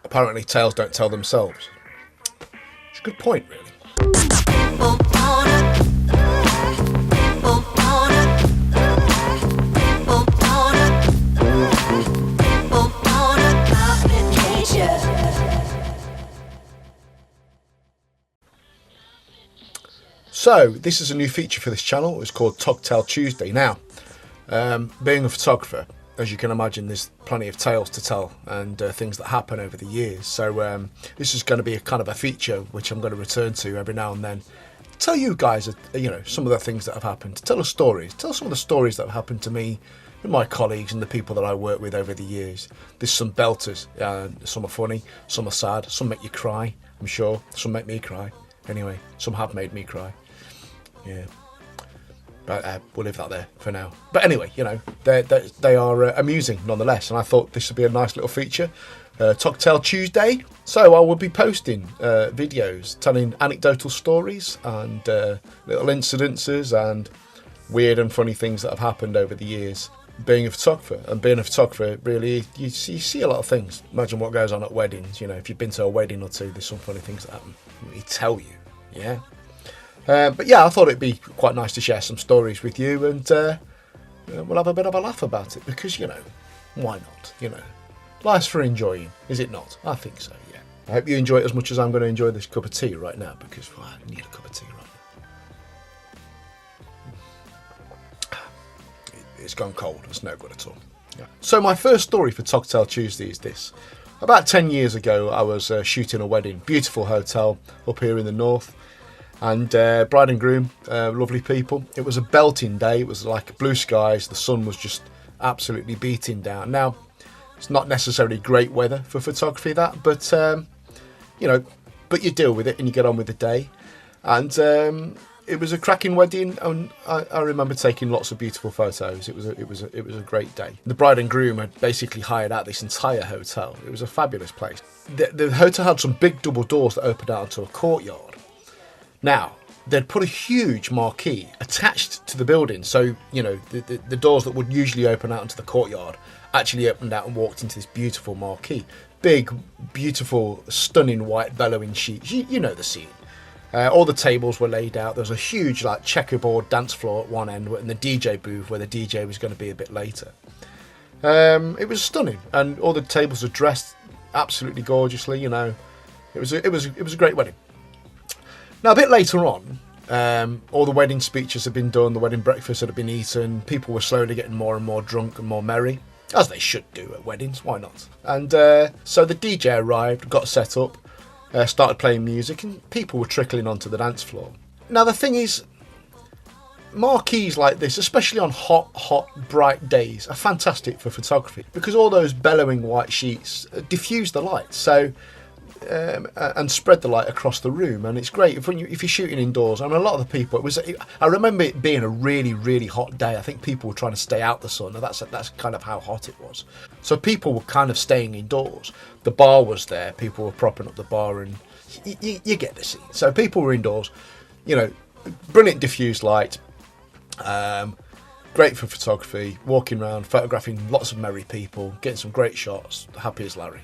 Apparently tales don't tell themselves. It's a good point, really. So, this is a new feature for this channel. It's called TOG Tale Tuesday. Now, being a photographer, as you can imagine, there's plenty of tales to tell and things that happen over the years. So this is going to be a kind of a feature which I'm going to return to every now and then. Tell you guys, some of the things that have happened. Tell us stories. Tell some of the stories that have happened to me and my colleagues and the people that I work with over the years. There's some belters. Some are funny, some are sad, some make you cry, I'm sure. Some make me cry. Anyway, some have made me cry. Yeah. But we'll leave that there for now. But anyway, they are amusing nonetheless, and I thought this would be a nice little feature. TOG Tale Tuesday. So I will be posting videos telling anecdotal stories and little incidences and weird and funny things that have happened over the years. Being a photographer, really, you see a lot of things. Imagine what goes on at weddings. If you've been to a wedding or two, there's some funny things that happen. They tell you, yeah. But yeah, I thought it'd be quite nice to share some stories with you, and we'll have a bit of a laugh about it, because, why not? Life's for enjoying, is it not? I think so, yeah. I hope you enjoy it as much as I'm going to enjoy this cup of tea right now, because I need a cup of tea right now. It's gone cold, it's no good at all. Yeah. So my first story for TOG Tale Tuesday is this. About 10 years ago, I was shooting a wedding, beautiful hotel up here in the north. And bride and groom, lovely people. It was a belting day. It was like blue skies. The sun was just absolutely beating down. Now, it's not necessarily great weather for photography, but but you deal with it and you get on with the day. And it was a cracking wedding, and I remember taking lots of beautiful photos. It was a great day. The bride and groom had basically hired out this entire hotel. It was a fabulous place. The hotel had some big double doors that opened out onto a courtyard. Now, they'd put a huge marquee attached to the building, so, the doors that would usually open out into the courtyard actually opened out and walked into this beautiful marquee. Big, beautiful, stunning white bellowing sheets. You know the scene. All the tables were laid out. There was a huge, checkerboard dance floor at one end, and the DJ booth where the DJ was going to be a bit later. It was stunning, and all the tables were dressed absolutely gorgeously. It was a great wedding. Now, a bit later on, all the wedding speeches had been done, the wedding breakfast had been eaten, people were slowly getting more and more drunk and more merry, as they should do at weddings, why not? And so the DJ arrived, got set up, started playing music, and people were trickling onto the dance floor. Now, the thing is, marquees like this, especially on hot, bright days, are fantastic for photography, because all those bellowing white sheets diffuse the light. So and spread the light across the room, and it's great if you're shooting indoors. I mean, a lot of the people, I remember it being a really, really hot day. I think people were trying to stay out the sun, and that's kind of how hot it was. So people were kind of staying indoors. The bar was there, people were propping up the bar, and you get the scene. So people were indoors, brilliant diffused light, great for photography, walking around, photographing lots of merry people, getting some great shots, happy as Larry.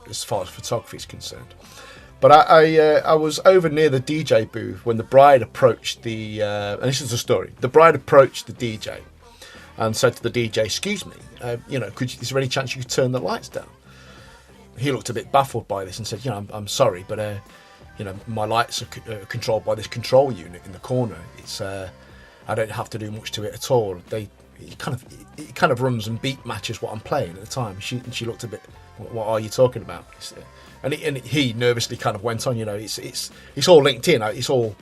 As far as photography is concerned. But I was over near the DJ booth when the bride approached and this is the story, the bride approached the DJ and said to the DJ, "Excuse me, is there any chance you could turn the lights down?" He looked a bit baffled by this and said, I'm sorry, but my lights are controlled by this control unit in the corner. It's I don't have to do much to it at all. It kind of runs and beat matches what I'm playing at the time. She looked a bit, what are you talking about? And he nervously kind of went on, it's all linked in, it's all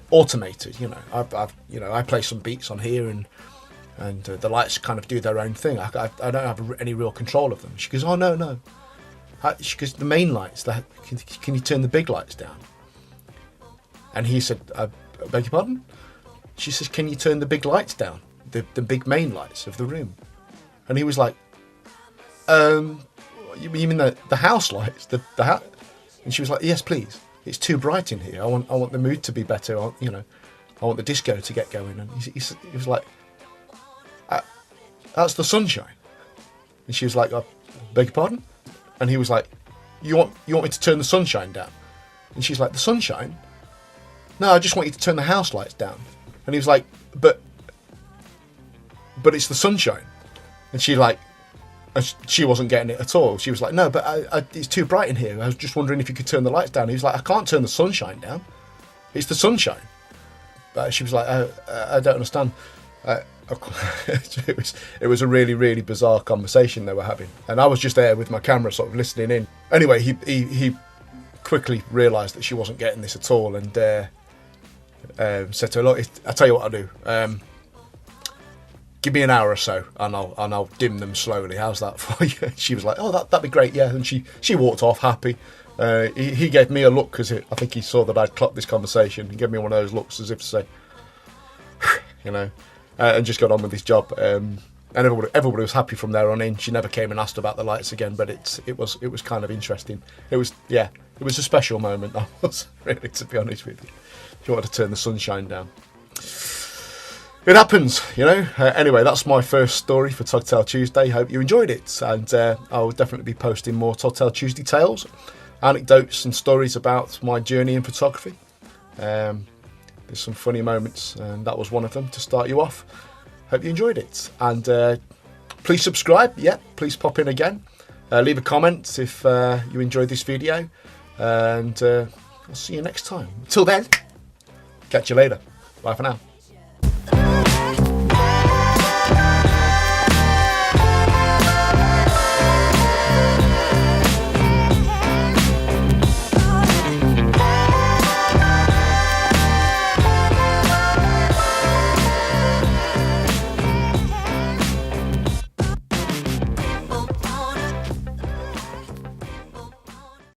automated, I play some beats on here and the lights kind of do their own thing. I don't have any real control of them. She goes, "Oh no." She goes, "The main lights, can you turn the big lights down?" And he said, "I beg your pardon?" She says, "Can you turn the big lights down? The big main lights of the room?" And he was like, you mean the house lights? The house?" And she was like, "Yes, please. It's too bright in here. I want the mood to be better. I want the disco to get going." And he was like, "That's the sunshine." And she was like, "I beg your pardon?" And he was like, you want me to turn the sunshine down? And she's like, the sunshine? No, I just want you to turn the house lights down. And he was like, but it's the sunshine. And she wasn't getting it at all. She was like, no, but it's too bright in here. I was just wondering if you could turn the lights down. He was like, I can't turn the sunshine down. It's the sunshine. But she was like, I don't understand. It was a really, really bizarre conversation they were having. And I was just there with my camera sort of listening in. Anyway, he quickly realised that she wasn't getting this at all, and said to her, look, I'll tell you what I'll do. Give me an hour or so, and I'll dim them slowly. How's that for you? She was like, oh, that'd be great, yeah. And she walked off happy. He gave me a look because I think he saw that I'd clocked this conversation. He gave me one of those looks as if to say, you know, and just got on with his job. And everybody was happy from there on in. She never came and asked about the lights again, but it was kind of interesting. It was a special moment. That was really, to be honest with you. If you wanted to turn the sunshine down. It happens, you know. Anyway, that's my first story for Togtail Tuesday. Hope you enjoyed it, and I'll definitely be posting more Togtail Tuesday tales, anecdotes and stories about my journey in photography. There's some funny moments, and that was one of them to start you off. Hope you enjoyed it, and please subscribe. Yeah, please pop in again. Leave a comment if you enjoyed this video, and I'll see you next time. Until then, catch you later. Bye for now.